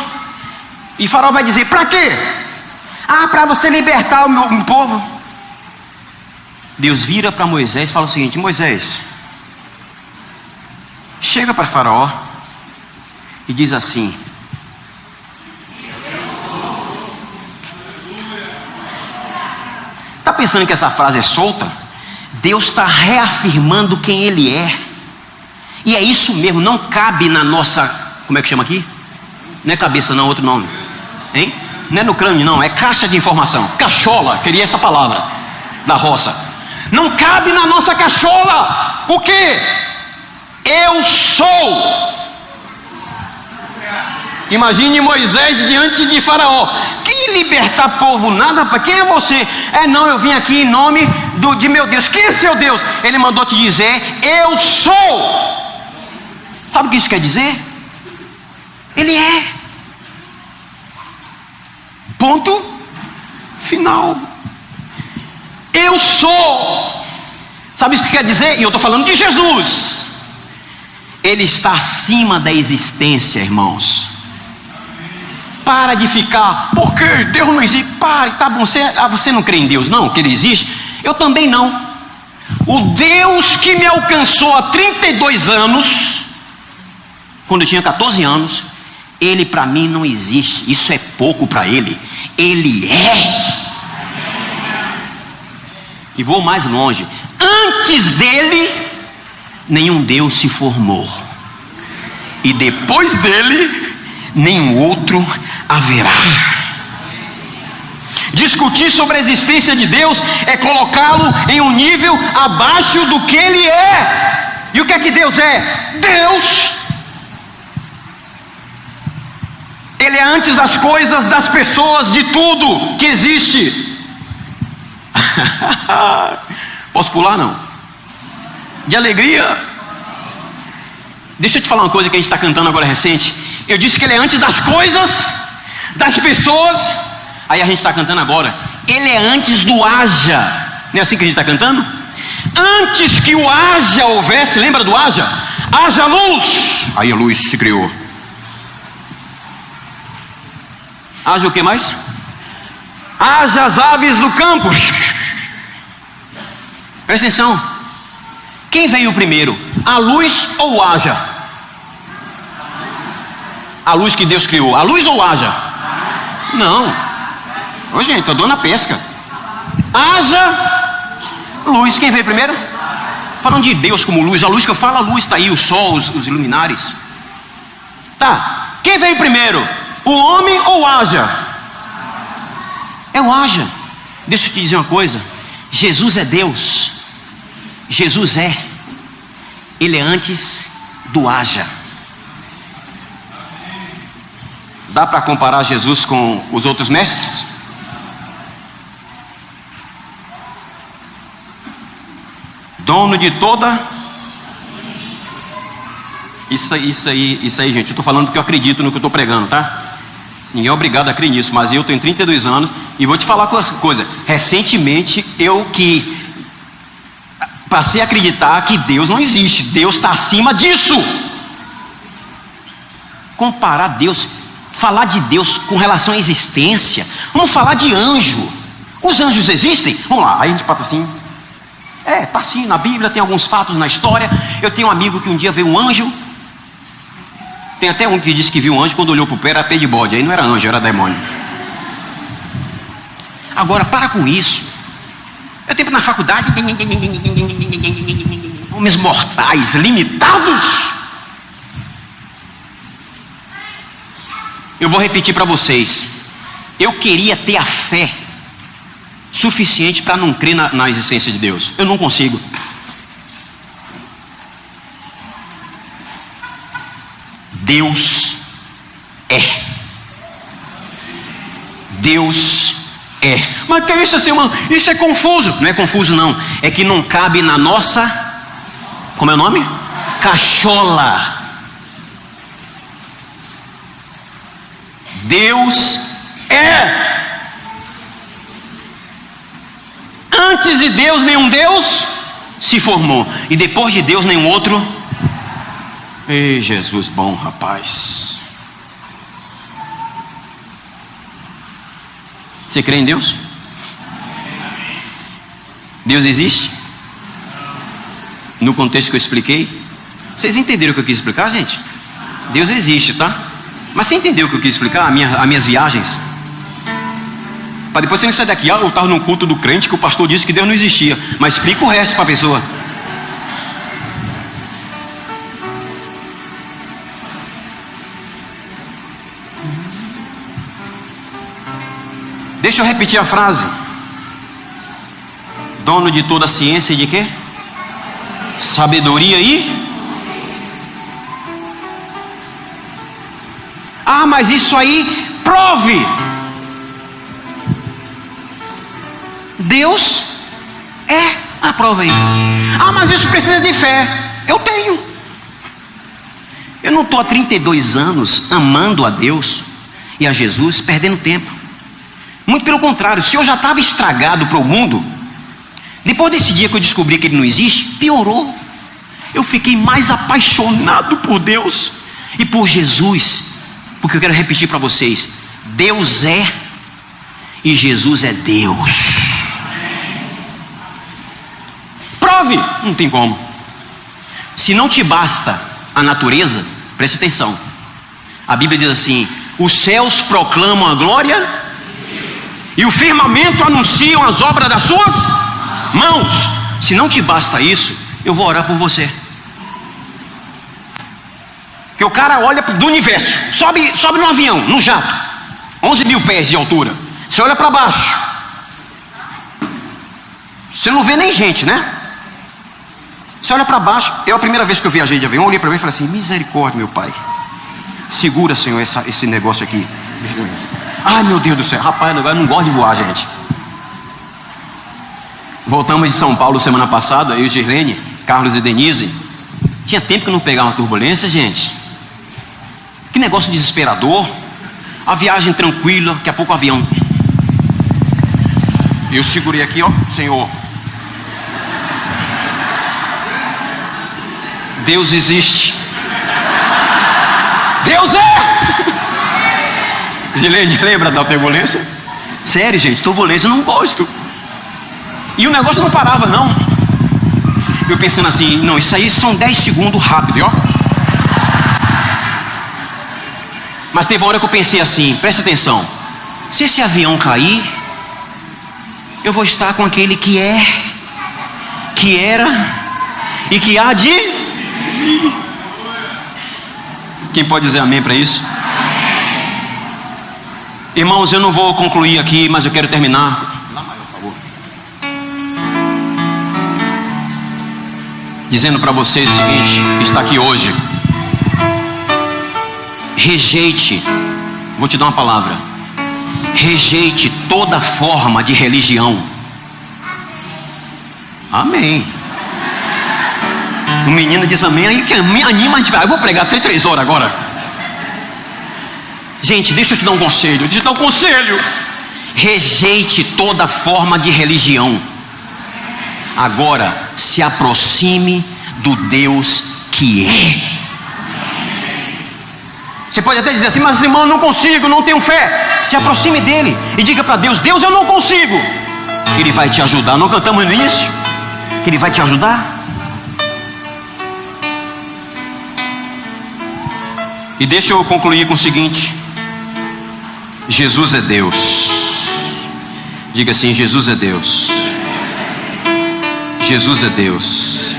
E Faraó vai dizer: para quê? Para você libertar o meu povo. Deus vira para Moisés e fala o seguinte: Moisés, chega para Faraó e diz assim: está pensando que essa frase é solta? Deus está reafirmando quem Ele é. E é isso mesmo, não cabe na nossa, como é que chama aqui? Não é cabeça não, outro nome, hein? Não é no crânio não, é caixa de informação. Cachola, queria essa palavra da roça. Não cabe na nossa cachola. O que? Eu sou. Imagine Moisés diante de Faraó: que libertar povo nada, para quem é você? Não, eu vim aqui em nome de meu Deus. Quem é seu Deus? Ele mandou te dizer: eu sou. Sabe o que isso quer dizer? Ele é. Ponto final. Eu sou. Sabe isso que quer dizer? E eu estou falando de Jesus. Ele está acima da existência, irmãos. Para de ficar: porque Deus não existe. Pare, tá bom, você não crê em Deus não, que Ele existe? Eu também não. O Deus que me alcançou há 32 anos, quando eu tinha 14 anos, Ele para mim não existe. Isso é pouco para Ele. Ele é. E vou mais longe: antes dele, nenhum Deus se formou. E depois dele, nenhum outro haverá. Discutir sobre a existência de Deus é colocá-lo em um nível abaixo do que Ele é. E o que é que Deus é? Deus. Ele é antes das coisas, das pessoas, de tudo que existe. Posso pular, não? De alegria. Deixa eu te falar uma coisa que a gente está cantando agora recente. Eu disse que Ele é antes das coisas, das pessoas. Aí a gente está cantando agora, Ele é antes do haja. Não é assim que a gente está cantando? Antes que o haja houvesse, lembra do haja? Haja luz. Aí a luz se criou. Haja o que mais? Haja as aves do campo. Presta atenção. Quem veio primeiro? A luz ou o haja? A luz que Deus criou. A luz ou o haja? Não. Ô gente, eu dou na pesca. Haja luz. Quem veio primeiro? Falando de Deus como luz. A luz que eu falo, a luz está aí. O sol, os luminares. Tá. Quem veio primeiro? O homem ou o haja? É o haja. Deixa eu te dizer uma coisa. Jesus é Deus. Jesus é. Ele é antes do haja. Dá para comparar Jesus com os outros mestres? Dono de toda. Isso aí, gente. Eu estou falando porque eu acredito no que eu estou pregando, tá? Ninguém é obrigado a crer nisso, mas eu tenho 32 anos e vou te falar uma coisa. Recentemente eu que passei a acreditar que Deus não existe. Deus está acima disso. Comparar Deus, falar de Deus com relação à existência. Vamos falar de anjo. Os anjos existem? Vamos lá, aí a gente passa assim. Tá assim, na Bíblia tem alguns fatos na história. Eu tenho um amigo que um dia veio um anjo. Tem até um que disse que viu um anjo, quando olhou para o pé era pé de bode. Aí não era anjo, era demônio. Agora, para com isso. Eu tenho na faculdade, homens mortais, limitados. Eu vou repetir para vocês. Eu queria ter a fé suficiente para não crer na existência de Deus. Eu não consigo. Deus é. Deus é. Mas que é isso assim, irmão? Isso é confuso. Não é confuso não. É que não cabe na nossa, como é o nome? Cachola. Deus é. Antes de Deus nenhum Deus se formou, e depois de Deus nenhum outro. Ei, Jesus bom, rapaz. Você crê em Deus? Deus existe? No contexto que eu expliquei? Vocês entenderam o que eu quis explicar, gente? Deus existe, tá? Mas você entendeu o que eu quis explicar? As minhas viagens? Para depois você não sair daqui, eu estava num culto do crente que o pastor disse que Deus não existia. Mas explica o resto para a pessoa. Deixa eu repetir a frase. Dono de toda a ciência e de quê? Sabedoria e? Ah, mas isso aí prove. Deus é a prova aí. Ah, mas isso precisa de fé. Eu tenho. Eu não estou há 32 anos amando a Deus e a Jesus perdendo tempo. Muito pelo contrário, se eu já estava estragado para o mundo, depois desse dia que eu descobri que Ele não existe, piorou. Eu fiquei mais apaixonado por Deus e por Jesus, porque eu quero repetir para vocês: Deus é e Jesus é Deus. Prove, não tem como. Se não te basta a natureza, preste atenção. A Bíblia diz assim: os céus proclamam a glória e o firmamento anunciam as obras das suas mãos. Se não te basta isso, eu vou orar por você. Que o cara olha do universo, sobe no avião, no jato, 11 mil pés de altura. Você olha para baixo, você não vê nem gente, né? Você olha para baixo. A primeira vez que eu viajei de avião, eu olhei para mim e falei assim: misericórdia, meu pai, segura, Senhor, esse negócio aqui. Ai, meu Deus do céu, rapaz, agora eu não gosto de voar, gente. Voltamos de São Paulo semana passada, eu e Girlene, Carlos e Denise. Tinha tempo que eu não pegava uma turbulência, gente. Que negócio desesperador. A viagem tranquila, daqui a pouco o avião. Eu segurei aqui, ó, Senhor. Deus existe. Deus é! Gilene, lembra da turbulência? Sério, gente, turbulência eu não gosto. E o negócio não parava, não. Eu pensando assim, não, isso aí são 10 segundos rápido, ó. Mas teve uma hora que eu pensei assim, presta atenção. Se esse avião cair, eu vou estar com aquele que é, que era e que há de... Quem pode dizer amém para isso? Irmãos, eu não vou concluir aqui, mas eu quero terminar. Dizendo para vocês o seguinte, que está aqui hoje. Rejeite, vou te dar uma palavra. Rejeite toda forma de religião. Amém. O menino diz amém, aí que me anima a gente. Eu vou pregar até 3 horas agora. Gente, deixa eu te dar um conselho. Deixa eu te dar um conselho. Rejeite toda forma de religião. Agora, se aproxime do Deus que é. Você pode até dizer assim, mas irmão, eu não consigo, não tenho fé. Se aproxime dele e diga para Deus: Deus, eu não consigo. Ele vai te ajudar. Não cantamos no início que Ele vai te ajudar? E deixa eu concluir com o seguinte: Jesus é Deus. Diga assim: Jesus é Deus. Jesus é Deus.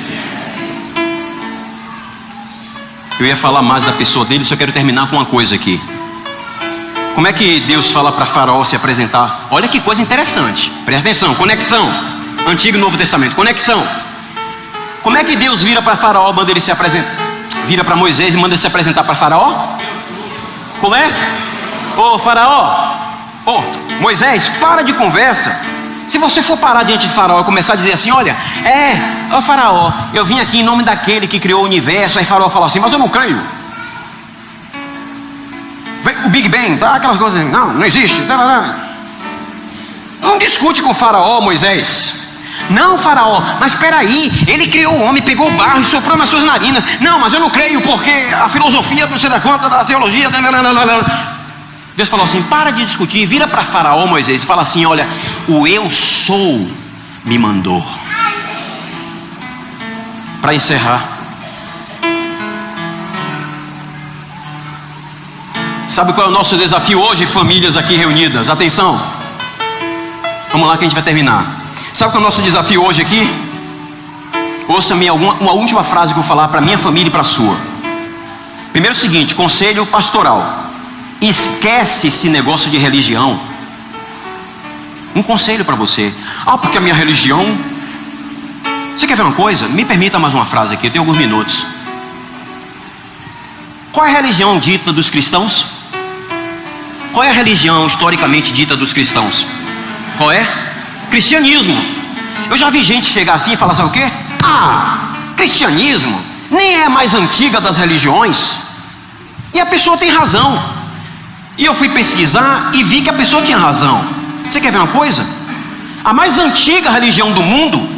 Eu ia falar mais da pessoa dele, só quero terminar com uma coisa aqui. Como é que Deus fala para Faraó se apresentar? Olha que coisa interessante. Presta atenção, conexão. Antigo e Novo Testamento, conexão. Como é que Deus vira para Faraó, manda ele se apresentar? Vira para Moisés e manda ele se apresentar para Faraó? Como é? Ô Faraó, ô Moisés, para de conversa. Se você for parar diante de Faraó e começar a dizer assim: olha, ó Faraó, eu vim aqui em nome daquele que criou o universo. Aí Faraó fala assim: mas eu não creio. O Big Bang, aquelas coisas, não existe. Não discute com o Faraó, Moisés. Não, Faraó, mas espera aí, ele criou o homem, pegou o barro e soprou nas suas narinas. Não, mas eu não creio porque a filosofia não se dá conta da teologia. Deus falou assim: para de discutir, vira para Faraó, Moisés, e fala assim: olha, o eu sou me mandou. Para encerrar, sabe qual é o nosso desafio hoje, famílias aqui reunidas? Atenção, vamos lá que a gente vai terminar. Sabe qual é o nosso desafio hoje aqui? Ouça-me uma última frase que eu vou falar para minha família e para a sua. Primeiro, o seguinte: conselho pastoral. Esquece esse negócio de religião. Um conselho para você: porque a minha religião... Você quer ver uma coisa? Me permita mais uma frase aqui, eu tenho alguns minutos. Qual é a religião dita dos cristãos? Qual é a religião historicamente dita dos cristãos? Qual é? Cristianismo. Eu já vi gente chegar assim e falar: sabe o quê? Cristianismo nem é a mais antiga das religiões. E a pessoa tem razão. E eu fui pesquisar e vi que a pessoa tinha razão. Você quer ver uma coisa? A mais antiga religião do mundo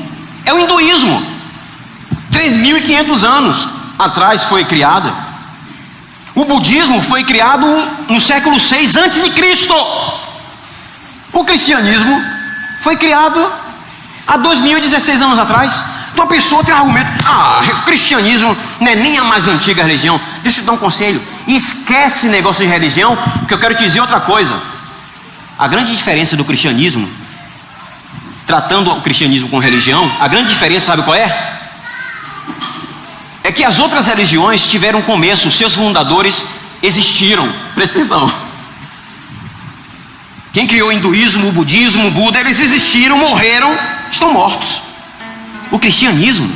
é o hinduísmo. 3.500 anos atrás foi criada. O budismo foi criado no século 6 antes de Cristo. O cristianismo foi criado há 2016 anos atrás. Então a pessoa tem um argumento: o cristianismo não é nem a mais antiga religião. Deixa eu te dar um conselho: esquece negócio de religião, porque eu quero te dizer outra coisa. A grande diferença do cristianismo, tratando o cristianismo com religião, a grande diferença, sabe qual é? É que as outras religiões tiveram começo, seus fundadores existiram. Presta atenção. Quem criou o hinduísmo, o budismo, o Buda, eles existiram, morreram, estão mortos. O cristianismo,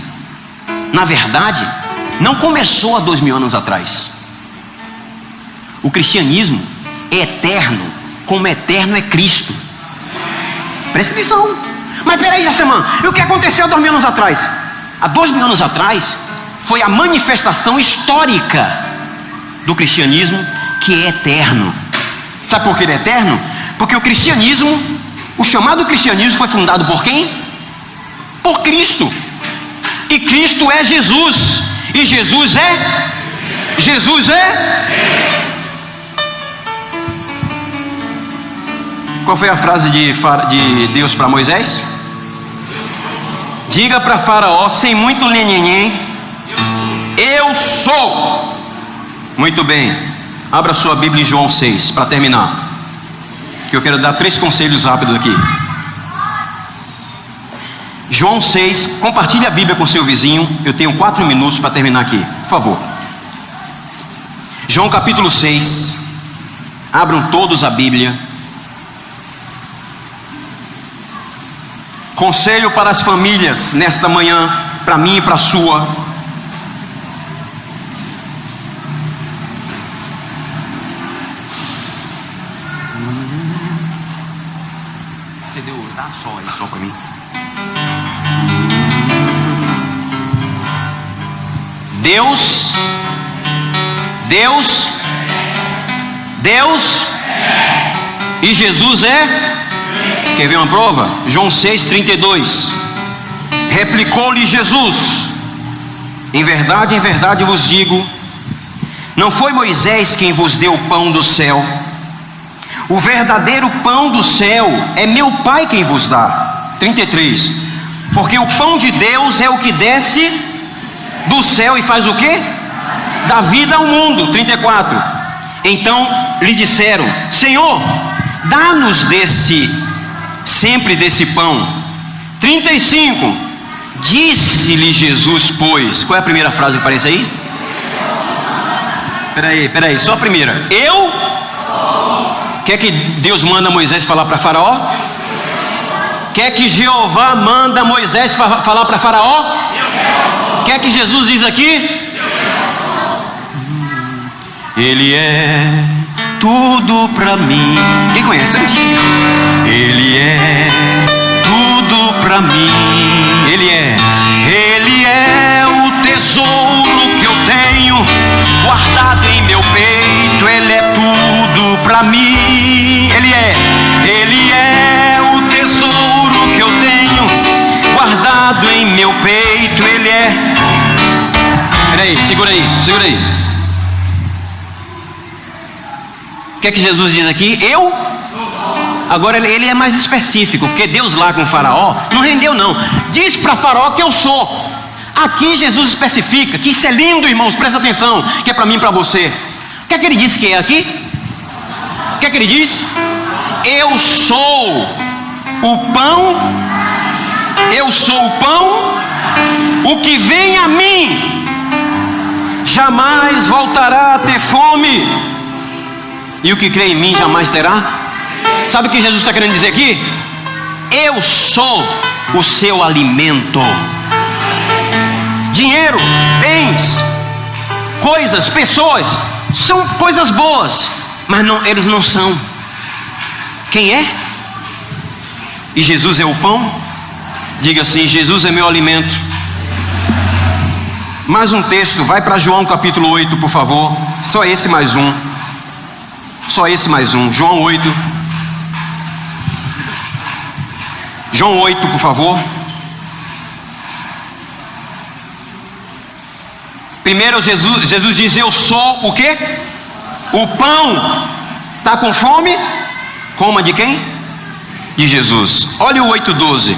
na verdade, não começou há 2000 anos atrás. O cristianismo é eterno, como eterno é Cristo. Presta atenção. Mas peraí, Jassamã, e o que aconteceu há 2000 anos atrás? Há 2000 anos atrás, foi a manifestação histórica do cristianismo, que é eterno. Sabe por que ele é eterno? Porque o cristianismo, o chamado cristianismo, foi fundado por quem? Por Cristo. E Cristo é Jesus. E Jesus é? Jesus é? Qual foi a frase de Deus para Moisés? Diga para Faraó, sem muito nhenhenhen, eu sou. Muito bem. Abra sua Bíblia em João 6, para terminar. Que eu quero dar 3 conselhos rápidos aqui. João 6, compartilhe a Bíblia com seu vizinho. Eu tenho 4 minutos para terminar aqui, por favor. João capítulo 6. Abram todos a Bíblia. Conselho para as famílias nesta manhã, para mim e para a sua. Você deu, dá só aí, só para mim. Deus e Jesus é? Quer ver uma prova? João 6,32. Replicou-lhe Jesus: em verdade vos digo, não foi Moisés quem vos deu o pão do céu. O verdadeiro pão do céu é meu Pai quem vos dá. 33. Porque o pão de Deus é o que desce do céu e faz o quê? Dá vida ao mundo. 34. Então lhe disseram: Senhor, dá-nos sempre desse pão. 35. Disse-lhe Jesus, pois. Qual é a primeira frase que aparece aí? Peraí, só a primeira. Eu? Quer que Deus manda Moisés falar para Faraó? Quer que Jeová manda Moisés falar para Faraó? Quer que Jesus diz aqui? Ele é tudo para mim. Quem conhece? Ele é tudo para mim. Ele é o tesouro que eu tenho guardado em meu peito. Ele é tudo para mim. Ele é o tesouro que eu tenho guardado em meu peito. Ele é. Peraí, segura aí. O que é que Jesus diz aqui? Eu? Agora ele é mais específico, porque Deus lá com o Faraó não rendeu não. Diz para Faraó que eu sou. Aqui Jesus especifica, que isso é lindo, irmãos, presta atenção, que é para mim e para você. O que é que ele disse que é aqui? O que é que ele disse? Eu sou o pão. Eu sou o pão. O que vem a mim jamais voltará a ter fome, e o que crê em mim jamais terá. Sabe o que Jesus está querendo dizer aqui? Eu sou o seu alimento. Dinheiro, bens, coisas, pessoas são coisas boas, mas eles não são. Quem é? E Jesus é o pão? Diga assim: Jesus é meu alimento. Mais um texto, vai para João capítulo 8, por favor. Só esse mais um. João 8. João 8, por favor. Primeiro Jesus diz: eu sou o quê? O pão. Está com fome? Coma de quem? De Jesus. Olha o 8:12.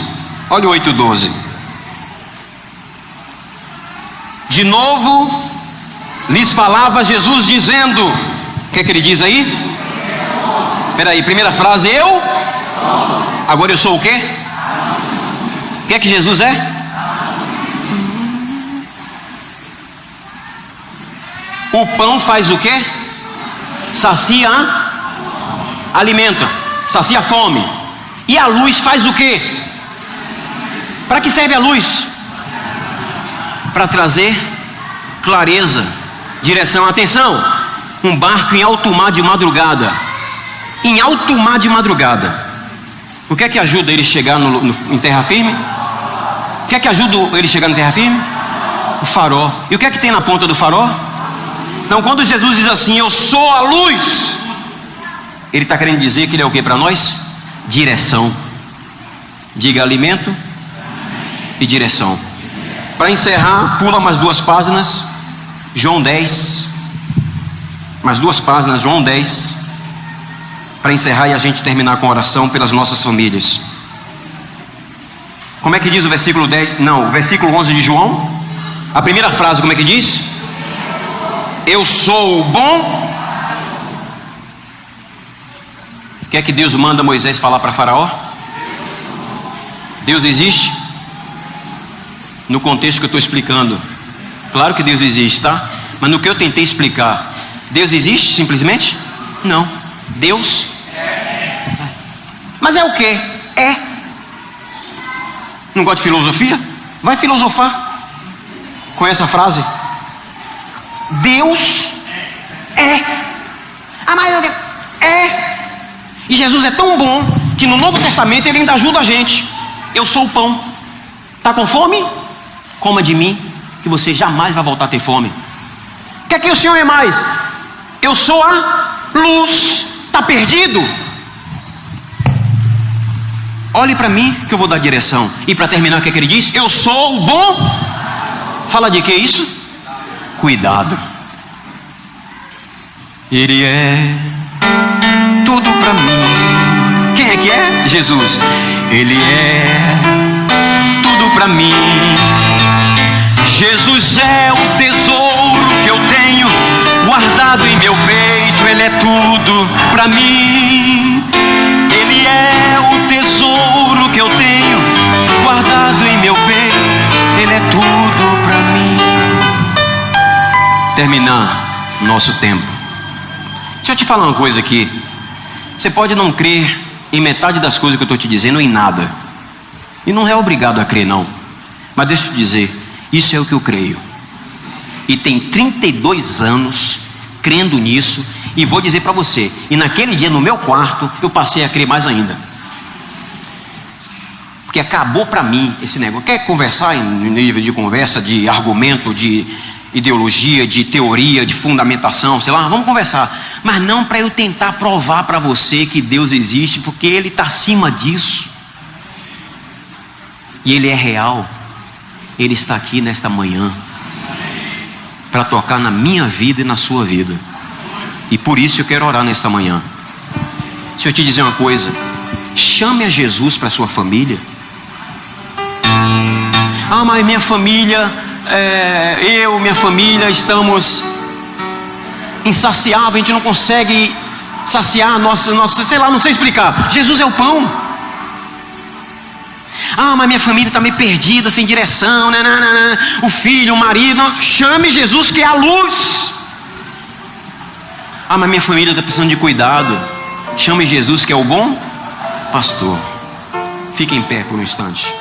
De novo lhes falava Jesus dizendo. O que é que ele diz aí? Peraí, primeira frase: eu. Agora eu sou o quê? O que é que Jesus é? O pão faz o quê? Sacia, alimenta. sacia a fome. E a luz faz o quê? Para que serve a luz? Para trazer clareza, direção. Atenção, um barco em alto mar de madrugada. Em alto mar de madrugada. O que é que ajuda ele a chegar em terra firme? O que é que ajuda ele a chegar em terra firme? O farol. E o que é que tem na ponta do farol? Então quando Jesus diz assim, eu sou a luz, ele está querendo dizer que ele é o que para nós? Direção. Diga alimento e direção. Para encerrar, pula mais 2 páginas, João 10. Mais 2 páginas, João 10. Para encerrar e a gente terminar com oração pelas nossas famílias. Como é que diz o versículo 10? Não, o versículo 11 de João. A primeira frase, como é que diz? Eu sou o bom. O que é que Deus manda Moisés falar para Faraó? Deus existe? No contexto que eu estou explicando. Claro que Deus existe, tá? Mas no que eu tentei explicar, Deus existe simplesmente? Não. Deus é. Mas é o que? É. Não gosta de filosofia? Vai filosofar com essa frase. Deus é. Ah, mas é. E Jesus é tão bom que no Novo Testamento ele ainda ajuda a gente. Eu sou o pão. Está com fome? Coma de mim, que você jamais vai voltar a ter fome. O que é que o Senhor é mais? Eu sou a luz. Está perdido? Olhe para mim que eu vou dar direção. E para terminar, o que é que ele diz? Eu sou o bom. Fala de que isso? Cuidado. Ele é tudo para mim. Quem é que é? Jesus. Ele é tudo para mim. Jesus é o tesouro que eu tenho guardado em meu peito. Ele é tudo para mim. Ele é o tesouro que eu tenho guardado em meu peito. Ele é tudo para mim. Terminar nosso tempo. Deixa eu te falar uma coisa aqui. Você pode não crer em metade das coisas que eu estou te dizendo, em nada. E não é obrigado a crer, não. Mas deixa eu te dizer, isso é o que eu creio. E tem 32 anos crendo nisso. E vou dizer para você, e naquele dia no meu quarto eu passei a crer mais ainda. Porque acabou para mim esse negócio. Quer conversar em nível de conversa, de argumento, de ideologia, de teoria, de fundamentação, sei lá, vamos conversar. Mas não para eu tentar provar para você que Deus existe, porque Ele está acima disso. E Ele é real. Ele está aqui nesta manhã para tocar na minha vida e na sua vida. E por isso eu quero orar nesta manhã. Deixa eu te dizer uma coisa. Chame a Jesus para a sua família. Ah, mas minha família, minha família estamos insaciáveis. A gente não consegue saciar nossa, sei lá, não sei explicar. Jesus é o pão. Ah, mas minha família está meio perdida, sem direção, o filho, o marido. Chame Jesus que é a luz. Ah, mas minha família está precisando de cuidado. Chame Jesus que é o bom pastor. Fique em pé por um instante.